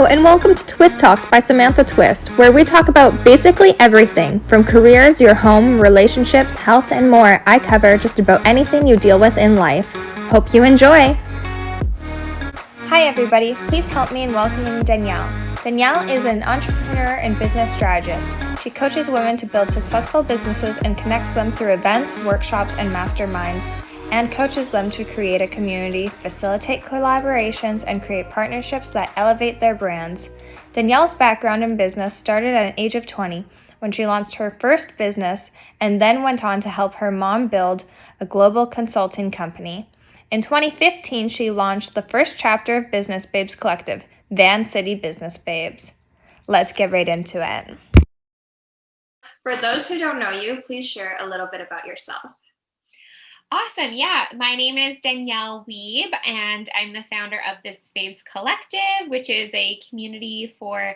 Hello, and welcome to Twist Talks by Samantha Twist, where we talk about basically everything from careers, your home, relationships, health, and more. I cover just about anything you deal with in life. Hope you enjoy. Hi, everybody. Please help me in welcoming Danielle. Danielle is an entrepreneur and business strategist. She coaches women to build successful businesses and connects them through events, workshops, and masterminds, and coaches them to create a community, facilitate collaborations, and create partnerships that elevate their brands. Danielle's background in business started at an age of 20 when she launched her first business and then went on to help her mom build a global consulting company. In 2015, she launched the first chapter of Business Babes Collective, Vancity Business Babes. Let's get right into it. For those who don't know you, please share a little bit about yourself. Awesome. Yeah. My name is Danielle Weibe, and I'm the founder of Business Babes Collective, which is a community for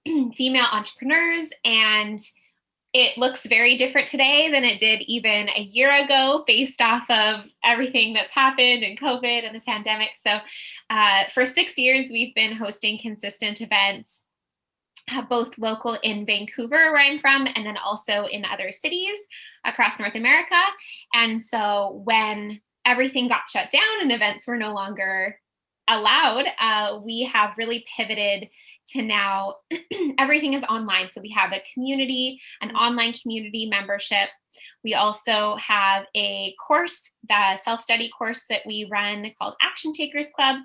female entrepreneurs. And it looks very different today than it did even a year ago based off of everything that's happened and COVID and the pandemic. So for 6 years, we've been hosting consistent events, both local in Vancouver, where I'm from, and then also in other cities across North America. And so when everything got shut down and events were no longer allowed, we have really pivoted to now everything is online. So we have a community, an online community membership. We also have a course, the self-study course that we run called Action Takers Club.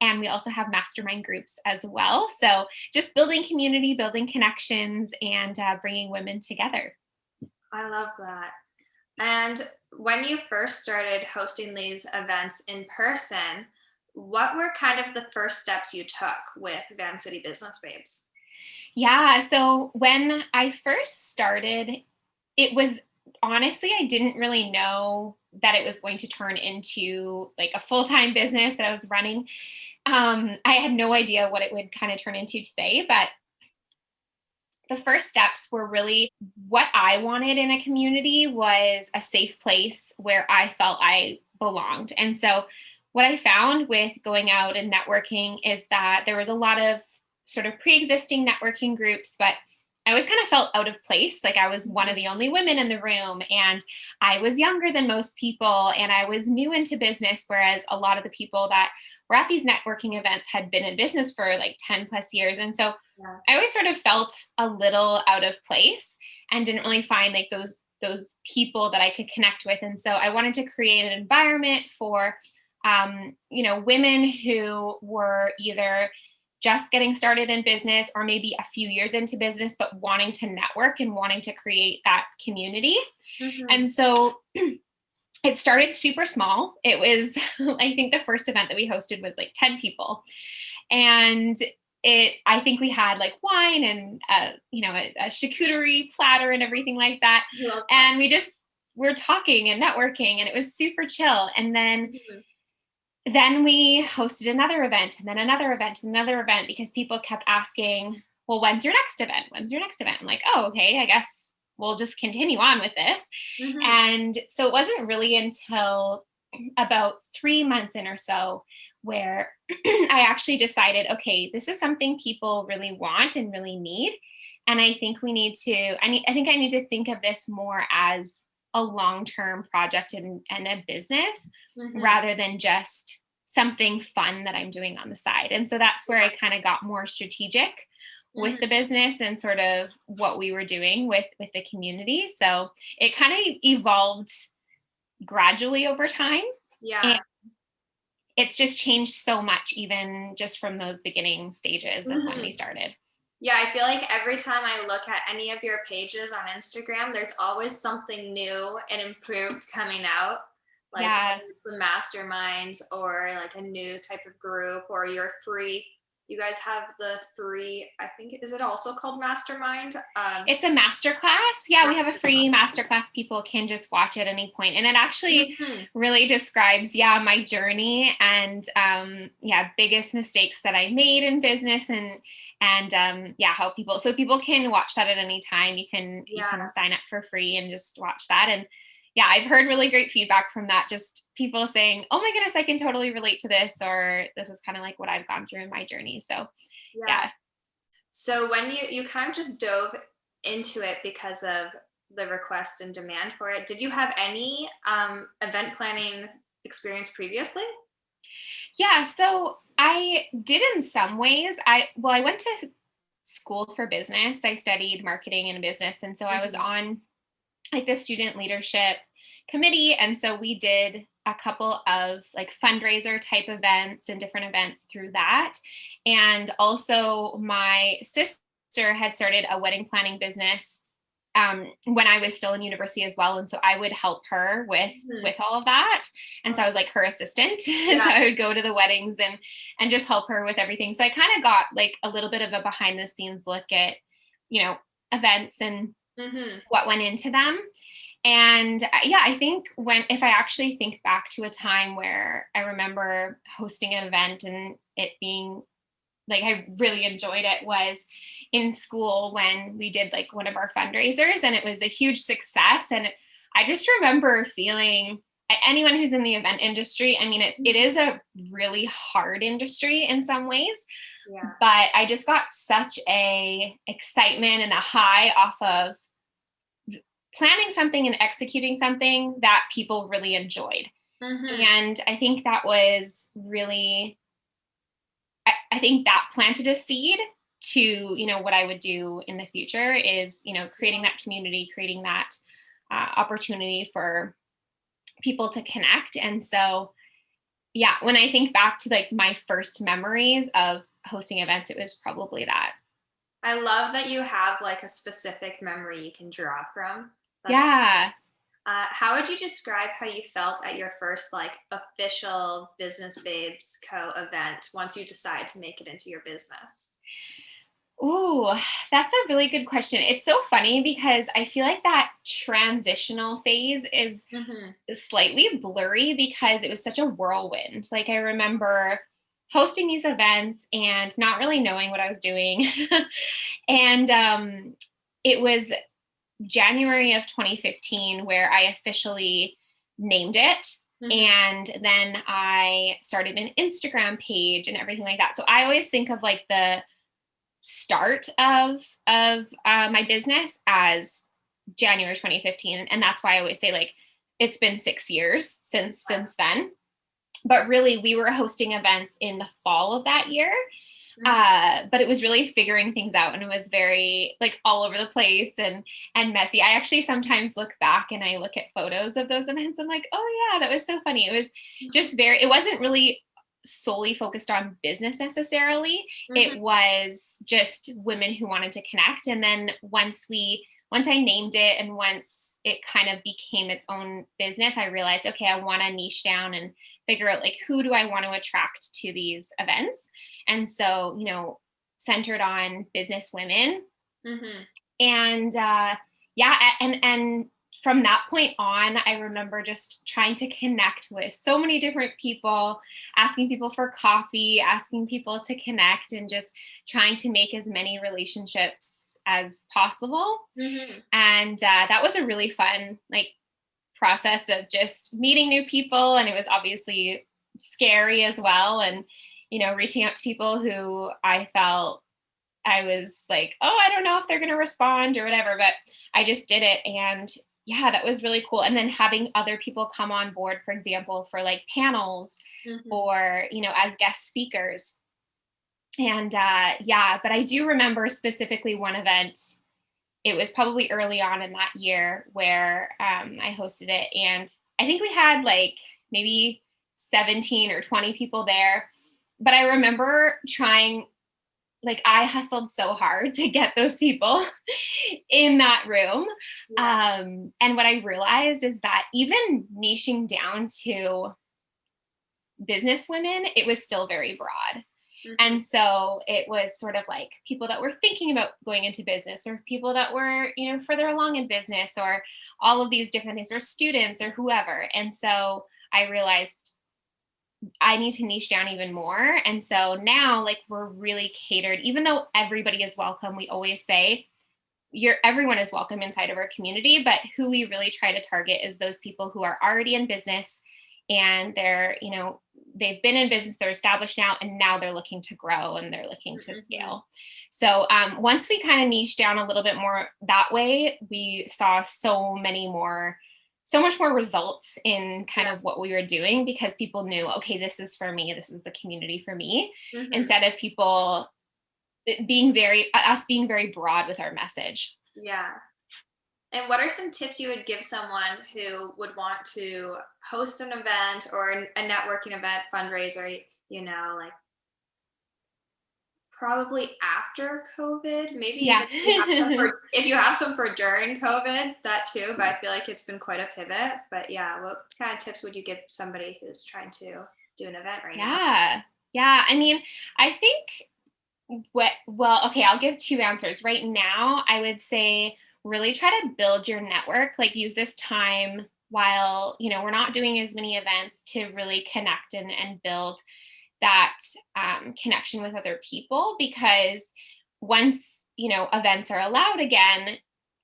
And we also have mastermind groups as well. So just building community, building connections, and bringing women together. I love that. And when you first started hosting these events in person, what were kind of the first steps you took with Vancity Business Babes? Yeah, so when I first started, it was honestly, I didn't really know that it was going to turn into like a full-time business that I was running. I had no idea what it would kind of turn into today, but the first steps were really what I wanted in a community was a safe place where I felt I belonged. And so what I found with going out and networking is that there was a lot of sort of pre-existing networking groups, but I always kind of felt out of place. Like I was one of the only women in the room, and I was younger than most people, and I was new into business, whereas a lot of the people that were at these networking events had been in business for like 10 plus years. And so I always sort of felt a little out of place and didn't really find like those people that I could connect with. And so I wanted to create an environment for women who were either just getting started in business or maybe a few years into business, but wanting to network and wanting to create that community. Mm-hmm. And so it started super small. It was, I think the first event that we hosted was like 10 people. And I think we had like wine and, a charcuterie platter and everything like that. And we just were talking and networking, and it was super chill. And then we hosted another event, and then another event, and another event, because people kept asking, well, when's your next event? When's your next event? I'm like, oh, okay, I guess we'll just continue on with this. Mm-hmm. And so it wasn't really until about 3 months in or so where I actually decided, okay, this is something people really want and really need. And I think I need to think of this more as a long-term project and a business, mm-hmm. rather than just something fun that I'm doing on the side. And so that's where I kind of got more strategic with the business and sort of what we were doing with the community. So it kind of evolved gradually over time. Yeah. And it's just changed so much, even just from those beginning stages of when we started. Yeah, I feel like every time I look at any of your pages on Instagram, there's always something new and improved coming out. Like it's the masterminds or like a new type of group, or your free. You guys have the free, I think, is it also called Mastermind? It's a masterclass. Yeah, we have a free masterclass. People can just watch at any point. And it actually really describes, my journey and, biggest mistakes that I made in business and how people can watch that at any time. You can sign up for free and just watch that. And yeah, I've heard really great feedback from that. Just people saying, oh my goodness, I can totally relate to this, or this is kind of like what I've gone through in my journey. So Yeah. yeah. So when you kind of just dove into it because of the request and demand for it, did you have any event planning experience previously? Yeah. So I did in some ways. I went to school for business. I studied marketing and business. And so I was Mhm. on like the student leadership committee. And so we did a couple of like fundraiser type events and different events through that. And also my sister had started a wedding planning business when I was still in university as well. And so I would help her Mhm. with all of that. And so I was like her assistant. So Yeah. I would go to the weddings and just help her with everything. So I kind of got like a little bit of a behind the scenes look at, you know, events and Mhm. what went into them. And yeah, I think if I actually think back to a time where I remember hosting an event and it being like I really enjoyed it was in school when we did like one of our fundraisers and it was a huge success. And I just remember feeling anyone who's in the event industry, I mean, it is a really hard industry in some ways, Yeah. but I just got such a excitement and a high off of planning something and executing something that people really enjoyed. Mhm. And I think that was really, I think that planted a seed to, what I would do in the future is, creating that community, creating that opportunity for people to connect. And so, yeah, when I think back to like my first memories of hosting events, it was probably that. I love that you have like a specific memory you can draw from. That's Yeah. how would you describe how you felt at your first like official Business Babes Co event once you decide to make it into your business? Ooh, that's a really good question. It's so funny because I feel like that transitional phase is Mhm. slightly blurry because it was such a whirlwind. Like I remember hosting these events and not really knowing what I was doing. And it was January of 2015 where I officially named it. Mhm. And then I started an Instagram page and everything like that. So I always think of like the start of my business as January 2015, and that's why I always say like it's been 6 years since then. But really, we were hosting events in the fall of that year. Mhm. But it was really figuring things out, and it was very like all over the place and messy. I actually sometimes look back and I look at photos of those events. I'm like, oh yeah, that was so funny. It was just very. It wasn't really solely focused on business necessarily. Mhm. It was just women who wanted to connect. And then once I named it and once it kind of became its own business, I realized, okay, I want to niche down and figure out like who do I want to attract to these events. And so, centered on business women. Mhm. And yeah, and from that point on, I remember just trying to connect with so many different people, asking people for coffee, asking people to connect, and just trying to make as many relationships as possible. Mhm. And that was a really fun like process of just meeting new people, and it was obviously scary as well. And reaching out to people who I felt I was like, oh, I don't know if they're going to respond or whatever, but I just did it. And yeah, that was really cool. And then having other people come on board, for example, for like panels Mhm. or, as guest speakers. And yeah, but I do remember specifically one event. It was probably early on in that year where I hosted it. And I think we had like maybe 17 or 20 people there. But I remember trying like I hustled so hard to get those people in that room. Yeah. And what I realized is that even niching down to business women, it was still very broad. Mhm. And so it was sort of like people that were thinking about going into business or people that were, further along in business or all of these different things or students or whoever. And so I realized I need to niche down even more. And so now, like, we're really catered, even though everybody is welcome, we always say, everyone is welcome inside of our community, but who we really try to target is those people who are already in business and they're, they've been in business, they're established now, and now they're looking to grow and they're looking to scale. So once we kind of niche down a little bit more that way, we saw so much more results in kind of what we were doing, because people knew, okay, this is for me, this is the community for me, instead of people being very broad with our message. Yeah. And what are some tips you would give someone who would want to host an event or a networking event, fundraiser, like probably after COVID, maybe even if you have some for during COVID, that too, but I feel like it's been quite a pivot. But yeah, what kind of tips would you give somebody who's trying to do an event right now? Yeah. I mean, I think I'll give two answers. Right now, I would say really try to build your network, like use this time while, we're not doing as many events to really connect and build that connection with other people, because once, events are allowed again,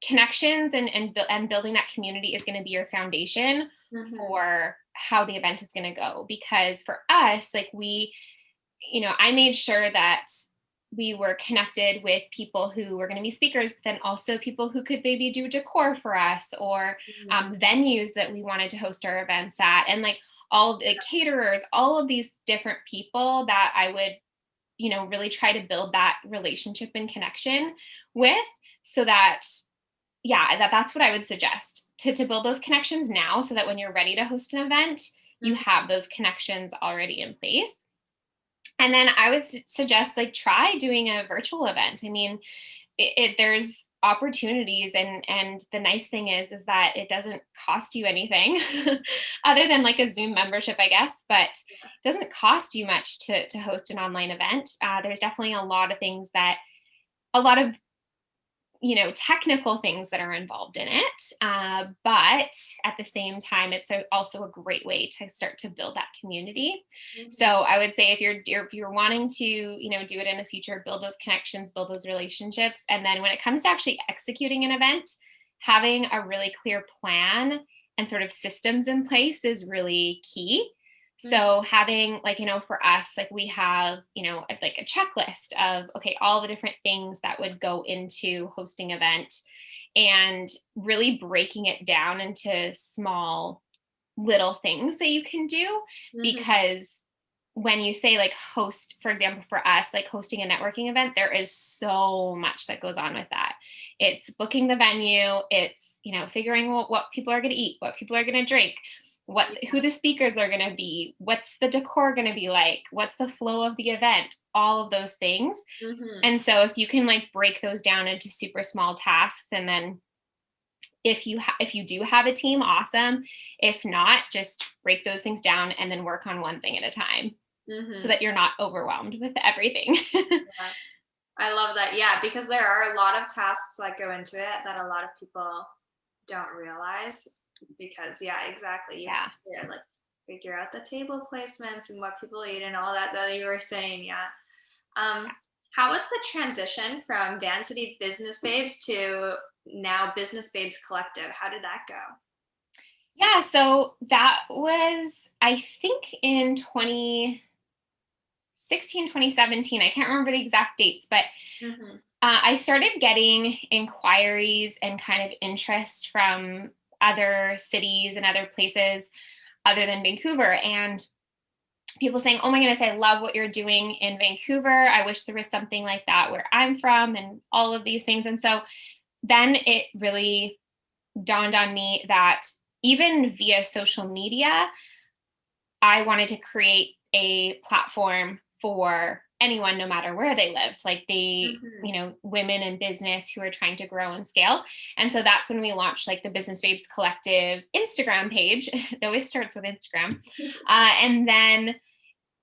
connections and building that community is going to be your foundation for how the event is going to go. Because for us, like I made sure that we were connected with people who were going to be speakers, but then also people who could maybe do decor for us, or venues that we wanted to host our events at, and like all the caterers, all of these different people that I would, really try to build that relationship and connection with, so that, that's what I would suggest, to build those connections now, so that when you're ready to host an event, you have those connections already in place. And then I would suggest try doing a virtual event. I mean, there's opportunities, and the nice thing is that it doesn't cost you anything other than a Zoom membership, I guess, but it doesn't cost you much to host an online event. There's definitely a lot of technical things that are involved in it. But at the same time, it's also a great way to start to build that community. So I would say if you're wanting to, do it in the future, build those connections, build those relationships. And then when it comes to actually executing an event, having a really clear plan and sort of systems in place is really key. So having for us, we have, a checklist of, okay, all the different things that would go into hosting event, and really breaking it down into small little things that you can do. Because when you say host, for example, for us, hosting a networking event, there is so much that goes on with that. It's booking the venue. It's, figuring what people are going to eat, what people are going to drink, who the speakers are going to be, what's the decor going to be like, what's the flow of the event, all of those things. And so if you can break those down into super small tasks, and then if you do have a team, awesome. If not, just break those things down and then work on one thing at a time, so that you're not overwhelmed with everything. I love that. Yeah, because there are a lot of tasks that go into it that a lot of people don't realize. Because exactly. You have to figure out the table placements and what people eat and all that you were saying. How was the transition from Vancity Business Babes to now Business Babes Collective? How did that go? Yeah, so that was, I think, in 2016, 2017. I can't remember the exact dates, but I started getting inquiries and kind of interest from other cities and other places other than Vancouver, and people saying, oh my goodness, I love what you're doing in Vancouver. I wish there was something like that where I'm from, and all of these things. And so then it really dawned on me that even via social media, I wanted to create a platform for anyone, no matter where they lived, women in business who are trying to grow and scale. And so that's when we launched the Business Babes Collective Instagram page. It always starts with Instagram. And then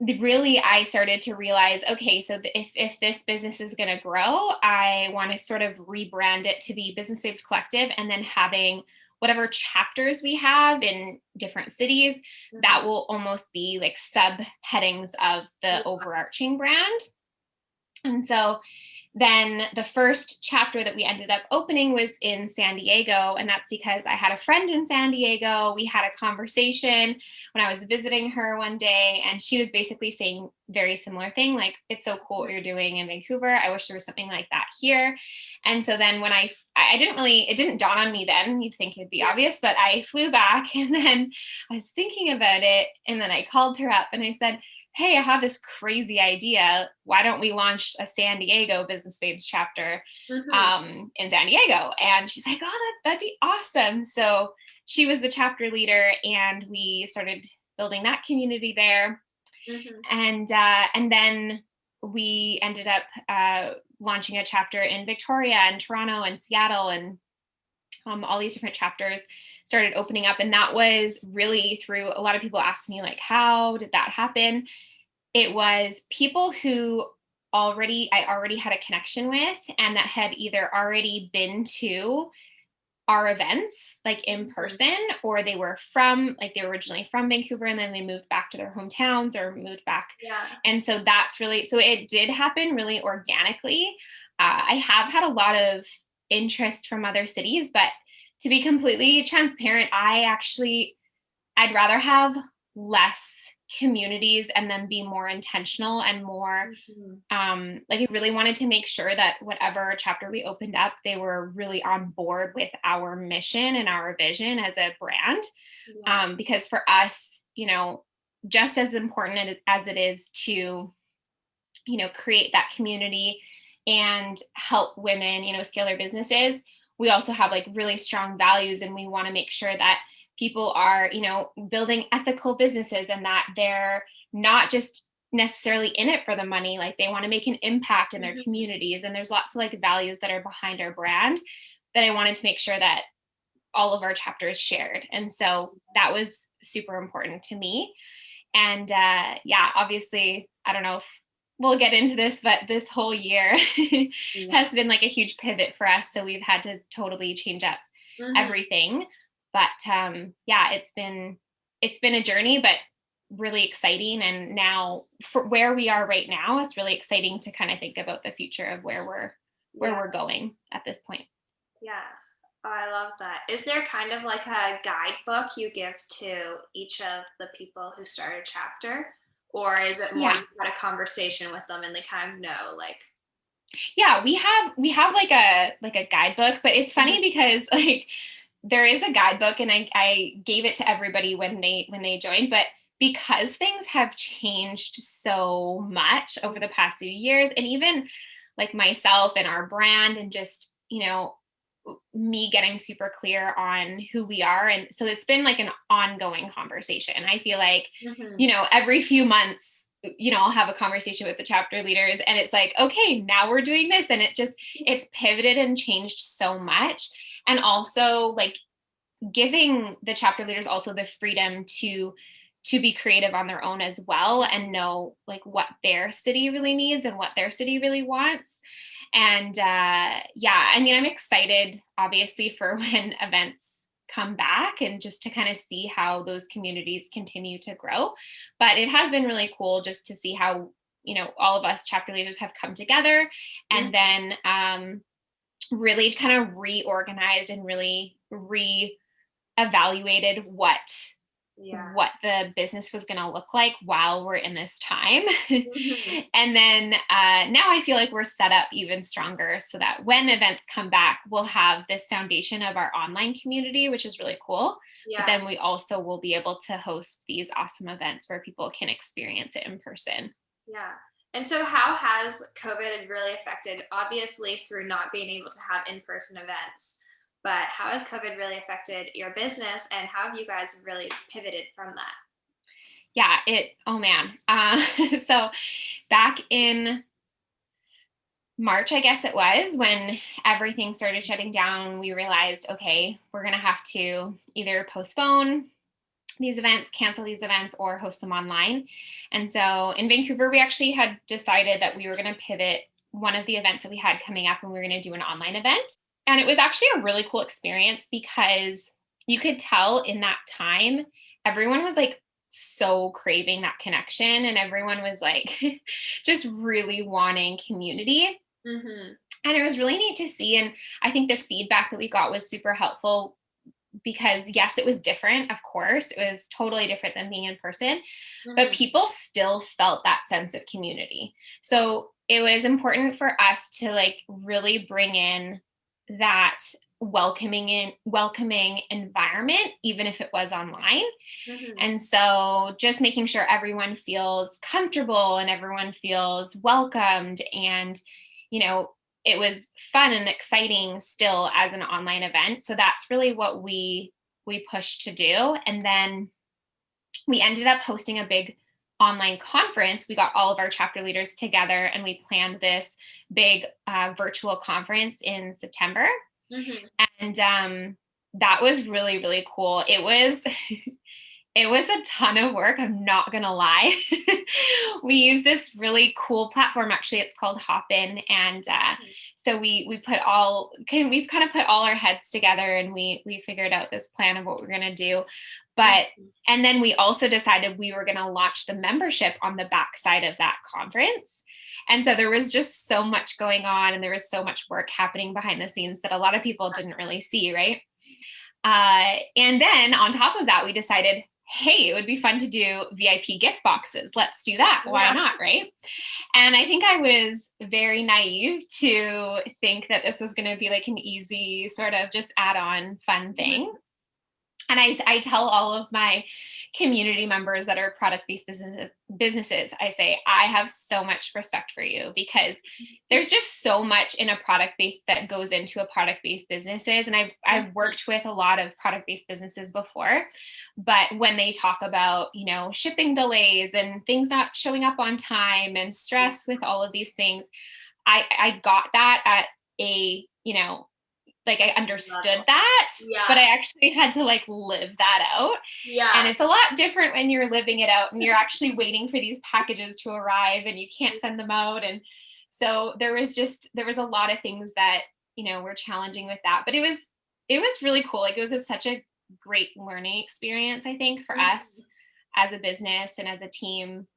really I started to realize, okay, so if this business is going to grow, I want to sort of rebrand it to be Business Babes Collective, and then having whatever chapters we have in different cities, that will almost be subheadings of the overarching brand. And so then the first chapter that we ended up opening was in San Diego. And that's because I had a friend in San Diego. We had a conversation when I was visiting her one day, and she was basically saying very similar thing, like, it's so cool what you're doing in Vancouver. I wish there was something like that here. And so then when I it didn't dawn on me then, you'd think it'd be obvious, but I flew back and then I was thinking about it. And then I called her up and I said, hey, I have this crazy idea. Why don't we launch a San Diego Business Babes chapter in San Diego? And she's like, oh, that'd be awesome. So she was the chapter leader, and we started building that community there. And then we ended up launching a chapter in Victoria and Toronto and Seattle, and all these different chapters started opening up. And that was really through a lot of people asking me, like, how did that happen? It was people who I already had a connection with, and that had either already been to our events, like in person, or they were originally from Vancouver and then they moved back to their hometowns or moved back. Yeah. And so so it did happen really organically. I have had a lot of interest from other cities, but to be completely transparent, I'd rather have less communities and then be more intentional and more like, I really wanted to make sure that whatever chapter we opened up, they were really on board with our mission and our vision as a brand. Because for us, just as important as it is to, create that community and help women, scale their businesses, we also have like really strong values, and we want to make sure that people are, building ethical businesses, and that they're not just necessarily in it for the money. Like, they want to make an impact in their communities. And there's lots of like values that are behind our brand that I wanted to make sure that all of our chapters shared. And so that was super important to me. And obviously, I don't know if we'll get into this, but this whole year has been like a huge pivot for us. So we've had to totally change up everything. But it's been a journey, but really exciting. And now for where we are right now, it's really exciting to kind of think about the future of where we're going at this point. Yeah. Oh, I love that. Is there kind of like a guidebook you give to each of the people who start a chapter? Or is it more you had a conversation with them and they kind of know, like? Yeah, we have like a guidebook, but it's funny because like there is a guidebook, and I gave it to everybody when they joined, but because things have changed so much over the past few years, and even like myself and our brand, and just, me getting super clear on who we are. And so it's been like an ongoing conversation. I feel like, every few months, I'll have a conversation with the chapter leaders, and it's like, okay, now we're doing this. And it's pivoted and changed so much. And also like giving the chapter leaders also the freedom to be creative on their own as well, and know like what their city really needs and what their city really wants. And I'm excited obviously for when events come back, and just to kind of see how those communities continue to grow. But it has been really cool just to see how, all of us chapter leaders have come together, and then really kind of reorganized and really re-evaluated what the business was going to look like while we're in this time. And then now I feel like we're set up even stronger, so that when events come back, we'll have this foundation of our online community, which is really cool. But then we also will be able to host these awesome events where people can experience it in person. Yeah. And so how has COVID really affected, obviously through not being able to have in-person events, but how has COVID really affected your business, and how have you guys really pivoted from that? Yeah, oh man. So back in March, I guess it was, when everything started shutting down, we realized, okay, we're going to have to either postpone these events, cancel these events, or host them online. And so in Vancouver, we actually had decided that we were going to pivot one of the events that we had coming up, and we were going to do an online event. And it was actually a really cool experience, because you could tell in that time, everyone was like so craving that connection, and everyone was like just really wanting community. And it was really neat to see. And I think the feedback that we got was super helpful because yes, it was different. Of course, it was totally different than being in person, but people still felt that sense of community. So it was important for us to like really bring in that welcoming environment, even if it was online. And so just making sure everyone feels comfortable and everyone feels welcomed, and, you know, it was fun and exciting still as an online event. So that's really what we pushed to do. And then we ended up hosting a big online conference. We got all of our chapter leaders together and we planned this big virtual conference in September. And that was really, really cool. It was it was a ton of work. I'm not going to lie. We use this really cool platform. Actually, it's called Hopin. And so we've kind of put all our heads together and we figured out this plan of what we're going to do. But, and then we also decided we were going to launch the membership on the backside of that conference. And so there was just so much going on and there was so much work happening behind the scenes that a lot of people didn't really see, right? And then on top of that, we decided, hey, it would be fun to do VIP gift boxes. Let's do that. Why not, right? And I think I was very naive to think that this was going to be like an easy sort of just add-on fun thing. And I tell all of my community members that are product-based businesses, I say, I have so much respect for you because there's just so much in a product-based that goes into a product-based businesses. And I've worked with a lot of product-based businesses before, but when they talk about, you know, shipping delays and things not showing up on time and stress with all of these things, I got that at a, you know, like I understood that, but I actually had to like live that out. And it's a lot different when you're living it out and you're actually waiting for these packages to arrive and you can't send them out. And so there was a lot of things that, you know, were challenging with that, but it was really cool. Like it was such a great learning experience, I think, for us as a business and as a team.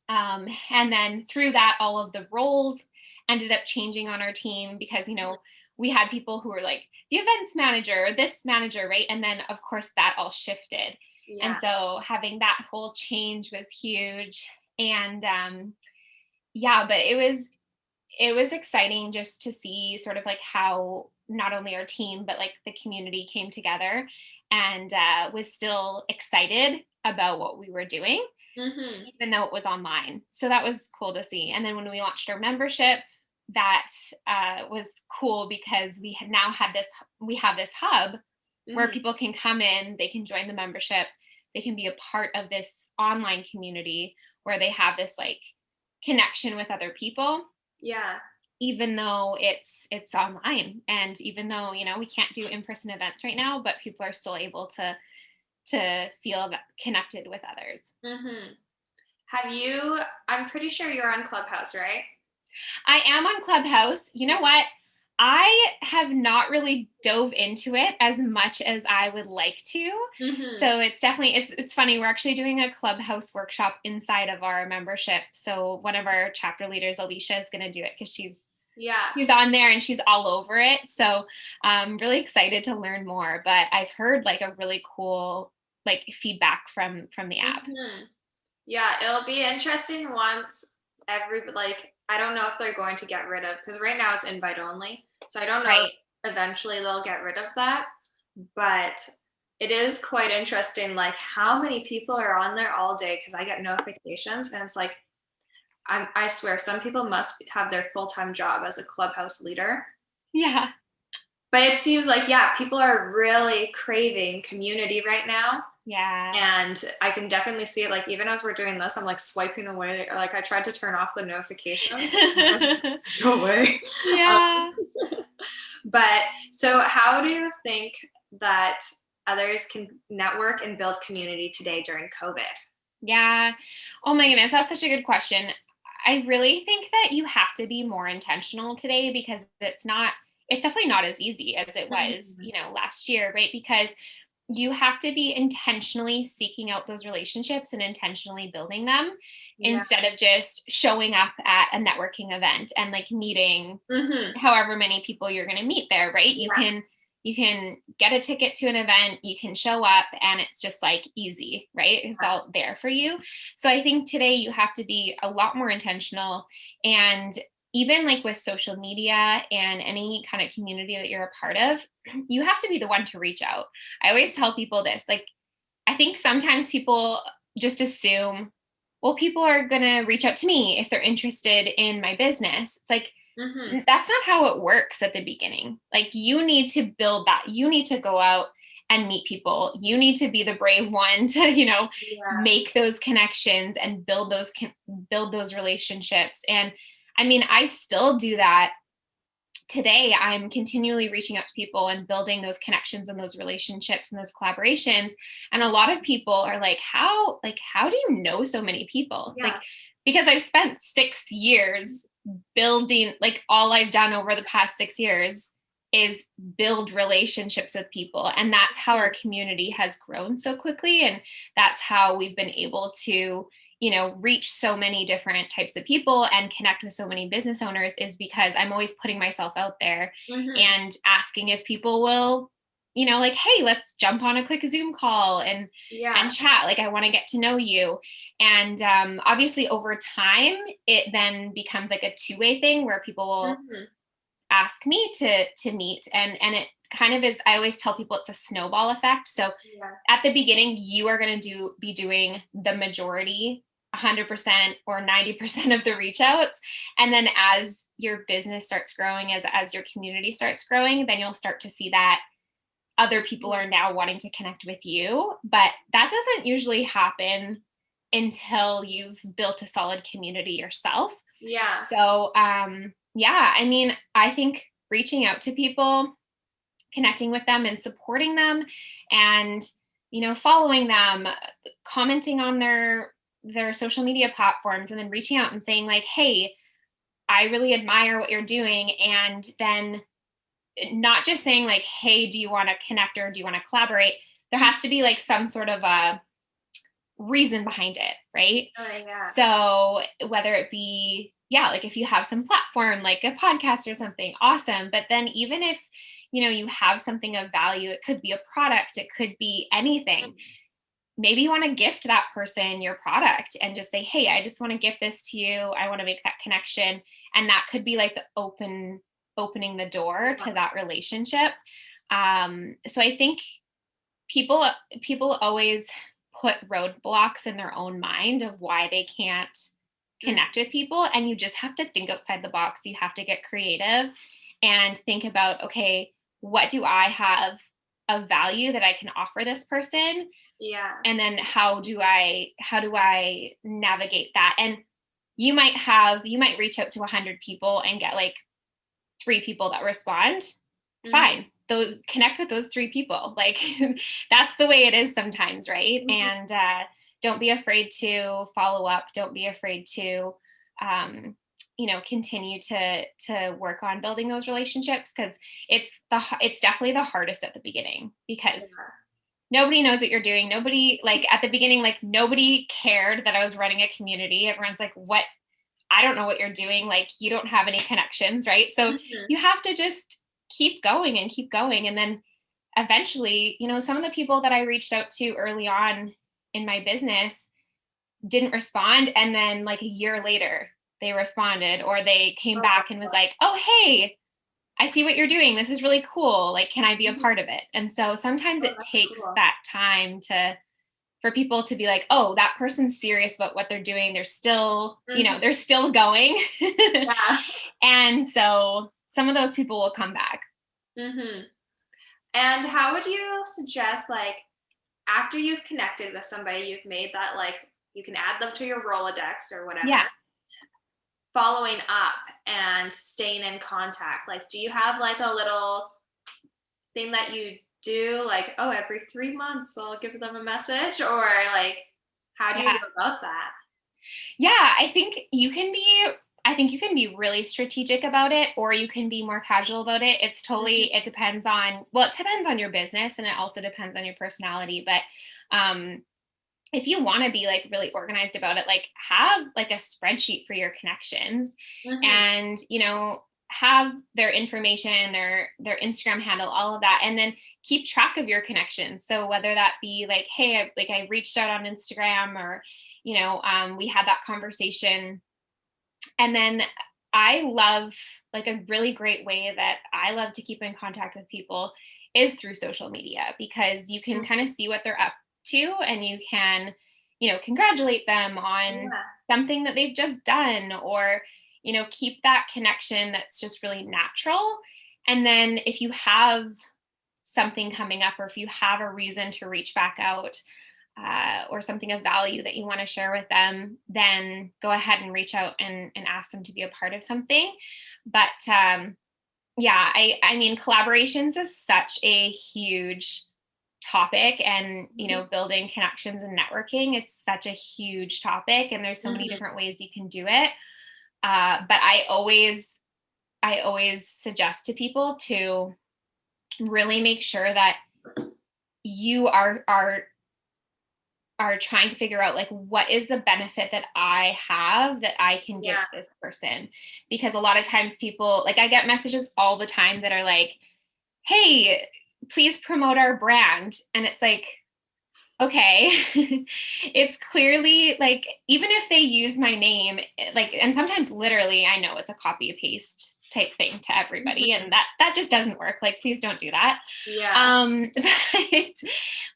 And then through that, all of the roles ended up changing on our team because, you know, we had people who were like the events manager, this manager, right? And then of course that all shifted. And so having that whole change was huge. And but it was exciting just to see sort of like how not only our team, but like the community came together and was still excited about what we were doing, even though it was online. So that was cool to see. And then when we launched our membership, that was cool because we have this hub where people can come in, they can join the membership, they can be a part of this online community where they have this like connection with other people. Even though it's online, and even though, you know, we can't do in-person events right now, but people are still able to feel that connected with others. I'm pretty sure you're on Clubhouse, right? I am on Clubhouse. You know what? I have not really dove into it as much as I would like to. So it's definitely, it's funny. We're actually doing a Clubhouse workshop inside of our membership. So one of our chapter leaders, Alicia, is going to do it because she's on there and she's all over it. So I'm really excited to learn more, but I've heard like a really cool like feedback from the app. Yeah, it'll be interesting once I don't know if they're going to get rid of, because right now it's invite only. So I don't know if eventually they'll get rid of that. But it is quite interesting, like how many people are on there all day, because I get notifications and it's like, I swear some people must have their full-time job as a Clubhouse leader. But it seems like, people are really craving community right now. And I can definitely see it. Like, even as we're doing this, I'm like swiping away. Like, I tried to turn off the notifications. Go away. But so how do you think that others can network and build community today during COVID? Oh my goodness. That's such a good question. I really think that you have to be more intentional today because it's definitely not as easy as it was, you know, last year, right? Because you have to be intentionally seeking out those relationships and intentionally building them instead of just showing up at a networking event and like meeting however many people you're going to meet there, right? You can get a ticket to an event, you can show up, and it's just like easy, right? It's all there for you. So I think today you have to be a lot more intentional, and even like with social media and any kind of community that you're a part of, you have to be the one to reach out. I always tell people this, like, I think sometimes people just assume, well, people are going to reach out to me if they're interested in my business. It's like, that's not how it works at the beginning. Like, you need to build that. You need to go out and meet people. You need to be the brave one to, make those connections and build those relationships. And I mean, I still do that today. I'm continually reaching out to people and building those connections and those relationships and those collaborations. And a lot of people are like, how do you know so many people? It's like, because I've spent 6 years building, like, all I've done over the past 6 years is build relationships with people. And that's how our community has grown so quickly. And that's how we've been able to, reach so many different types of people and connect with so many business owners, is because I'm always putting myself out there and asking if people will, like, hey, let's jump on a quick Zoom call and chat. Like, I want to get to know you. And obviously over time, it then becomes like a two-way thing where people will ask me to meet. And it kind of is, I always tell people it's a snowball effect. So at the beginning, you are going to be doing the majority, 100% or 90% of the reach outs. And then as your business starts growing, as your community starts growing, then you'll start to see that other people are now wanting to connect with you. But that doesn't usually happen until you've built a solid community yourself. Yeah. So, I mean, I think reaching out to people, connecting with them and supporting them, and, following them, commenting on their social media platforms, and then reaching out and saying like, hey, I really admire what you're doing. And then not just saying like, hey, do you want to connect or do you want to collaborate? There has to be like some sort of a reason behind it, right? Oh, yeah. So whether it be, like if you have some platform like a podcast or something, awesome. But then even if, you have something of value, it could be a product, it could be anything. Maybe you want to gift that person your product and just say, hey, I just want to gift this to you. I want to make that connection. And that could be like the opening the door to that relationship. So I think people always put roadblocks in their own mind of why they can't connect with people. And you just have to think outside the box. You have to get creative and think about, okay, what do I have of value that I can offer this person? Yeah. And then how do I navigate that? And you might reach out to 100 people and get like 3 people that respond. Fine. Connect with those 3 people. Like, that's the way it is sometimes, right? And don't be afraid to follow up. Don't be afraid to continue to work on building those relationships, because it's definitely the hardest at the beginning, because nobody knows what you're doing. Nobody, like at the beginning, like nobody cared that I was running a community. Everyone's like, what? I don't know what you're doing. Like, you don't have any connections, right? So you have to just keep going and keep going. And then eventually, some of the people that I reached out to early on in my business didn't respond. And then like a year later, they responded, or they came back and was like, oh, hey, I see what you're doing. This is really cool. Like, can I be a part of it? And so sometimes it takes that time for people to be like, oh, that person's serious about what they're doing. They're still, they're still going. And so some of those people will come back. And how would you suggest, like, after you've connected with somebody, you've made that, like, you can add them to your Rolodex or whatever. Yeah. Following up and staying in contact. Like, do you have like a little thing that you do, like, oh, every 3 months I'll give them a message, or like, how do you go about that? Yeah, I think you can be I think you can be really strategic about it, or you can be more casual about it. It's totally, it depends on, well, it depends on your business, and it also depends on your personality. But if you want to be like really organized about it, like have like a spreadsheet for your connections, and, you know, have their information, their Instagram handle, all of that, and then keep track of your connections. So whether that be like, hey, I reached out on Instagram, or, you know, we had that conversation. And then I love, like, a really great way that I love to keep in contact with people is through social media, because you can kind of see what they're up to, and you can, you know, congratulate them on something that they've just done, or, you know, keep that connection that's just really natural. And then if you have something coming up, or if you have a reason to reach back out, or something of value that you want to share with them, then go ahead and reach out and ask them to be a part of something. But yeah, I mean, collaborations is such a huge topic, and, you know, building connections and networking, it's such a huge topic, and there's so many different ways you can do it. But I always suggest to people to really make sure that you are trying to figure out, like, what is the benefit that I have that I can give to this person. Because a lot of times people, like, I get messages all the time that are like, hey, please promote our brand. And it's like, okay, it's clearly like, even if they use my name, like, and sometimes literally, I know it's a copy and paste type thing to everybody, and that just doesn't work. Like, please don't do that.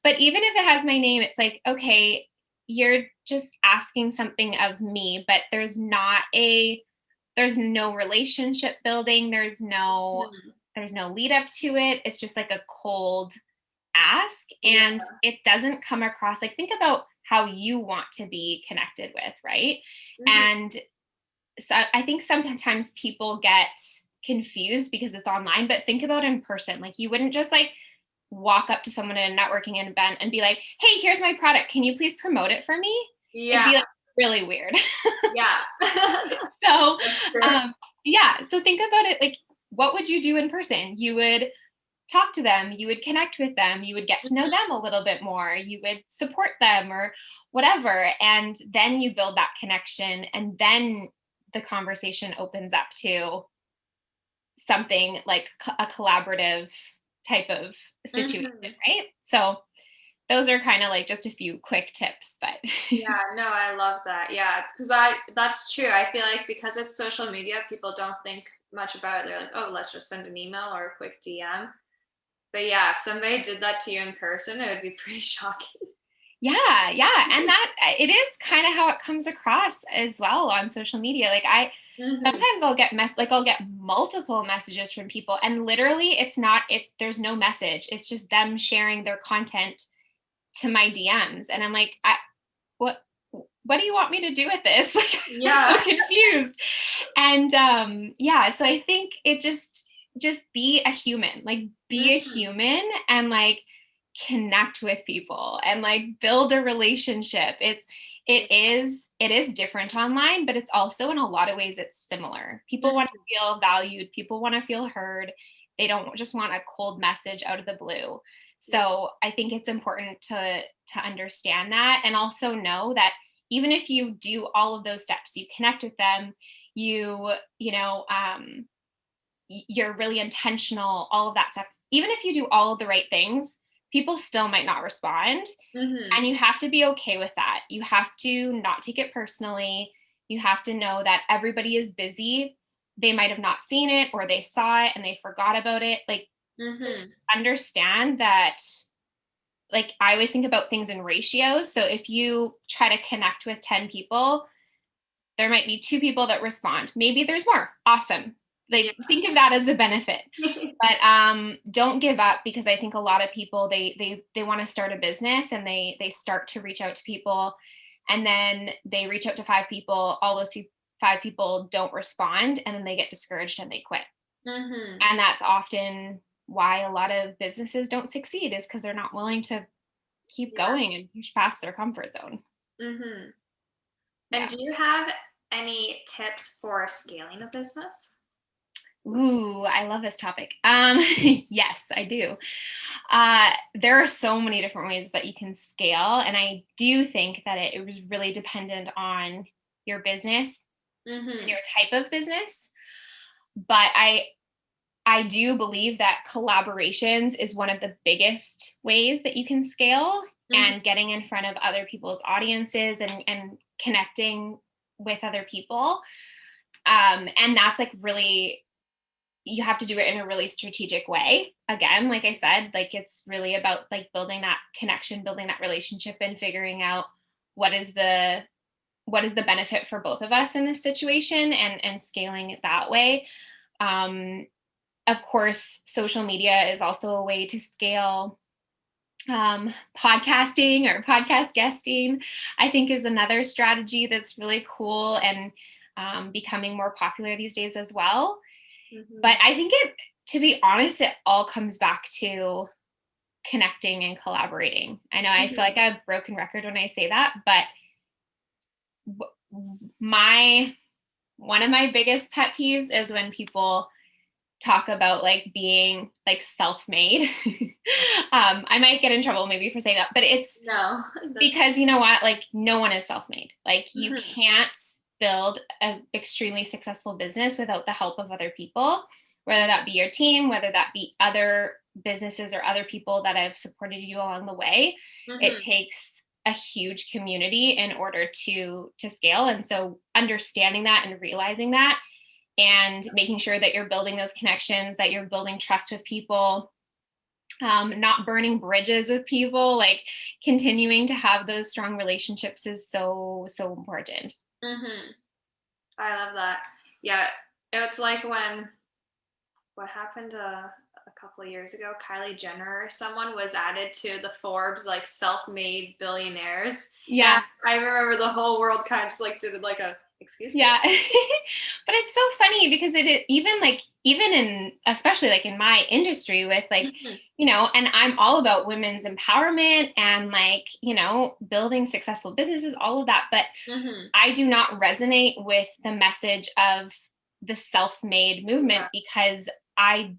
But even if it has my name, it's like, okay, you're just asking something of me, but there's no relationship building, there's no lead up to it. It's just like a cold ask, and it doesn't come across, like, think about how you want to be connected with, right? And so I think sometimes people get confused because it's online, but think about in person. Like, you wouldn't just like walk up to someone at a networking event and be like, hey, here's my product, can you please promote it for me? It'd be like really weird. So so think about it, like, what would you do in person? You would talk to them, you would connect with them, you would get to know them a little bit more, you would support them or whatever, and then you build that connection, and then the conversation opens up to something like a collaborative type of situation, right? So those are kind of like just a few quick tips, but yeah, no, I love that. Yeah, because that's true. I feel like because it's social media, people don't think much about it. They're like, oh, let's just send an email or a quick DM. But yeah, if somebody did that to you in person, it would be pretty shocking. Yeah. And that it is kind of how it comes across as well on social media. Like, sometimes I'll get I'll get multiple messages from people, and literally there's no message. It's just them sharing their content to my DMs. And I'm like, what do you want me to do with this? Like, I'm so confused. And so I think it just be a human, like, be a human, and like connect with people, and like build a relationship. It is different online, but it's also, in a lot of ways, it's similar. People want to feel valued, people want to feel heard. They don't just want a cold message out of the blue. So I think it's important to understand that, and also know that even if you do all of those steps, you connect with them, you're really intentional, all of that stuff. Even if you do all of the right things, people still might not respond. And you have to be okay with that. You have to not take it personally. You have to know that everybody is busy. They might have not seen it, or they saw it and they forgot about it. Like, just understand that, like, I always think about things in ratios. So if you try to connect with 10 people, there might be 2 people that respond. Maybe there's more. Awesome. Like, think of that as a benefit. But don't give up, because I think a lot of people, they want to start a business, and they start to reach out to people, and then they reach out to 5 people. All those 5 people don't respond, and then they get discouraged and they quit. And that's often why a lot of businesses don't succeed, is because they're not willing to keep going and push past their comfort zone. And do you have any tips for scaling a business? Ooh, I love this topic. Yes, I do. There are so many different ways that you can scale. And I do think that it was really dependent on your business and your type of business. But I do believe that collaborations is one of the biggest ways that you can scale, and getting in front of other people's audiences and connecting with other people. And that's like really, you have to do it in a really strategic way. Again, like I said, like it's really about like building that connection, building that relationship, and figuring out what is the benefit for both of us in this situation, and scaling it that way. Of course, social media is also a way to scale. Podcasting or podcast guesting, I think, is another strategy that's really cool and becoming more popular these days as well. But I think to be honest, it all comes back to connecting and collaborating. I know I feel like a broken record when I say that, but one of my biggest pet peeves is when people talk about like being like self-made. I might get in trouble maybe for saying that, but it's because you know what, like no one is self-made. Like you can't build an extremely successful business without the help of other people, whether that be your team, whether that be other businesses or other people that have supported you along the way. It takes a huge community in order to scale. And so understanding that and realizing that, and making sure that you're building those connections, that you're building trust with people, not burning bridges with people, like continuing to have those strong relationships is so important. I love that. Yeah, it's like what happened a couple of years ago, Kylie Jenner or someone was added to the Forbes like self-made billionaires. Yeah. And I remember the whole world kind of just like did like a excuse me. Yeah. But it's so funny because even in, especially like in my industry with like, you know, and I'm all about women's empowerment and like, you know, building successful businesses, all of that. But I do not resonate with the message of the self-made movement, because I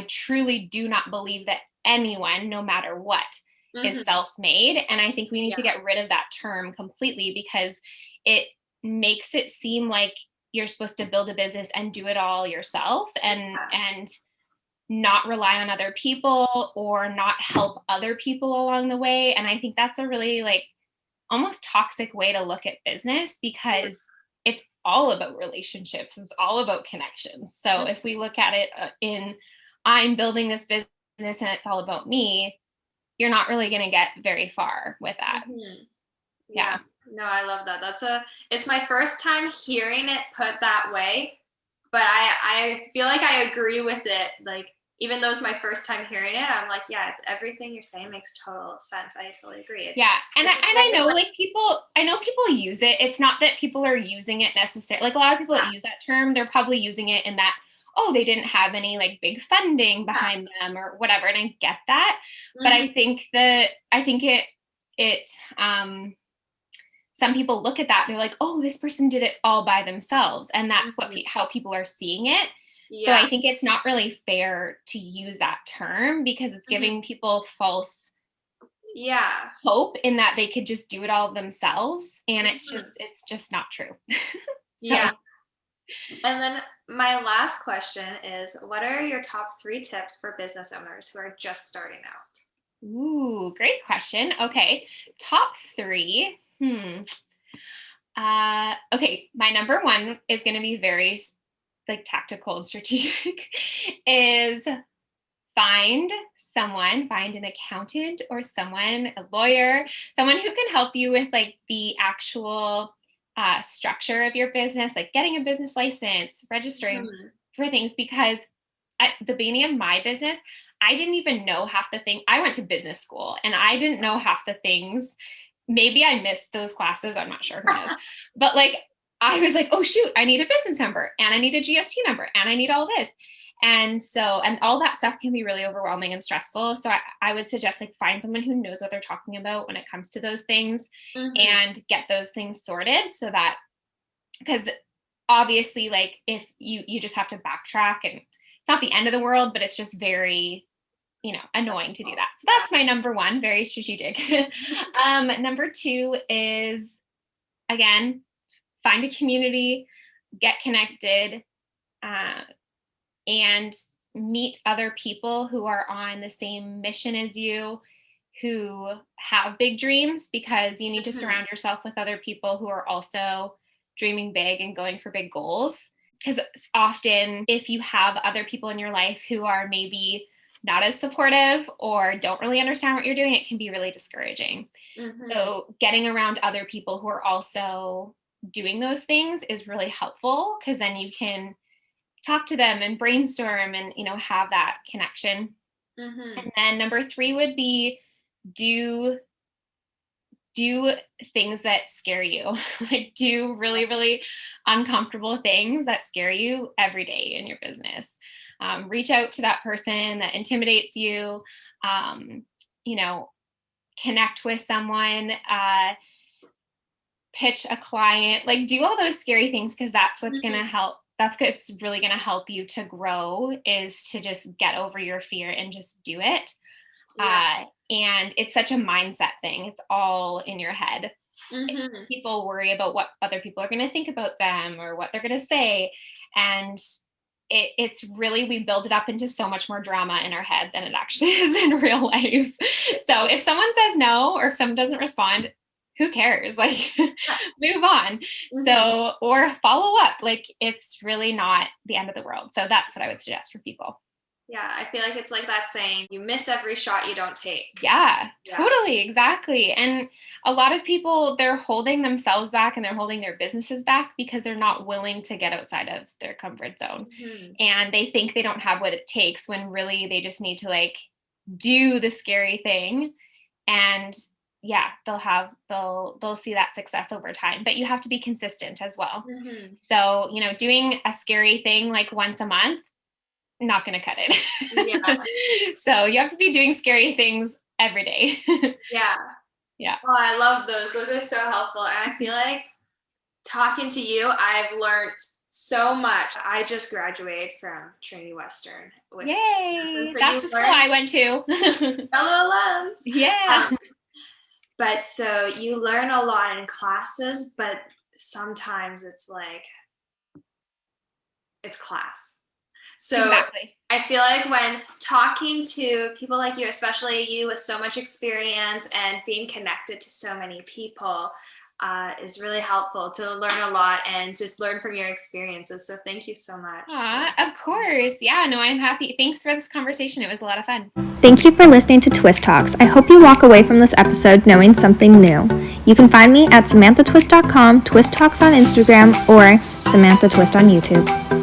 truly do not believe that anyone, no matter what, is self-made. And I think we need to get rid of that term completely, because it makes it seem like you're supposed to build a business and do it all yourself, and not rely on other people or not help other people along the way. And I think that's a really like almost toxic way to look at business, because it's all about relationships. It's all about connections. So if we look at it in I'm building this business and it's all about me, you're not really going to get very far with that. Yeah. No, I love that. It's my first time hearing it put that way, but I feel like I agree with it. Like, even though it's my first time hearing it, I'm like, yeah, everything you're saying makes total sense. I totally agree. Yeah. And I know like people use it. It's not that people are using it necessarily. Like a lot of people that use that term, they're probably using it in that, oh, they didn't have any like big funding behind them or whatever. And I get that. But I think some people look at that, they're like, oh, this person did it all by themselves. And that's how people are seeing it. Yeah. So I think it's not really fair to use that term, because it's giving people false hope in that they could just do it all themselves. And it's just not true. Yeah. And then my last question is, what are your top 3 tips for business owners who are just starting out? Ooh, great question. Okay. Top 3. Okay. My number 1 is going to be very like tactical and strategic is find an accountant or a lawyer, someone who can help you with like the actual structure of your business, like getting a business license, registering for things. Because at the beginning of my business, I didn't even know half the thing. I went to business school and I didn't know half the things. Maybe I missed those classes. I'm not sure who knows. But like, I was like, oh shoot, I need a business number and I need a GST number and I need all this. And all that stuff can be really overwhelming and stressful. So I would suggest like find someone who knows what they're talking about when it comes to those things and get those things sorted so that because obviously, like, if you just have to backtrack, and it's not the end of the world, but it's just very, annoying to do that. So that's my number one, very strategic. Number two is, again, find a community, get connected, and meet other people who are on the same mission as you, who have big dreams, because you need to surround yourself with other people who are also dreaming big and going for big goals. Because often, if you have other people in your life who are maybe not as supportive or don't really understand what you're doing, it can be really discouraging. So getting around other people who are also doing those things is really helpful, because then you can talk to them and brainstorm and, have that connection. And then number three would be do things that scare you. Like, do really, really uncomfortable things that scare you every day in your business. Reach out to that person that intimidates you, connect with someone, pitch a client, like, do all those scary things, because that's what's going to help. That's what's really going to help you to grow, is to just get over your fear and just do it. And it's such a mindset thing. It's all in your head. People worry about what other people are going to think about them or what they're going to say. And it's really, we build it up into so much more drama in our head than it actually is in real life. So if someone says no, or if someone doesn't respond, who cares? Like, move on. So, or follow up. Like, it's really not the end of the world. So that's what I would suggest for people. Yeah, I feel like it's like that saying, you miss every shot you don't take. Yeah, totally. Exactly. And a lot of people, they're holding themselves back and they're holding their businesses back because they're not willing to get outside of their comfort zone. And they think they don't have what it takes, when really they just need to, like, do the scary thing. And they'll see that success over time, but you have to be consistent as well. So, doing a scary thing like once a month, not going to cut it. So you have to be doing scary things every day. Yeah. Oh, I love those. Those are so helpful. And I feel like talking to you, I've learned so much. I just graduated from Trinity Western. Yay! So that's the school I went to. Fellow alums. Yeah. But so you learn a lot in classes, but sometimes it's like, it's class. So exactly. I feel like when talking to people like you, especially you with so much experience and being connected to so many people, is really helpful to learn a lot and just learn from your experiences. So thank you so much. Of course. Yeah, no, I'm happy. Thanks for this conversation. It was a lot of fun. Thank you for listening to Twist Talks. I hope you walk away from this episode knowing something new. You can find me at SamanthaTwist.com, Twist Talks on Instagram, or Samantha Twist on YouTube.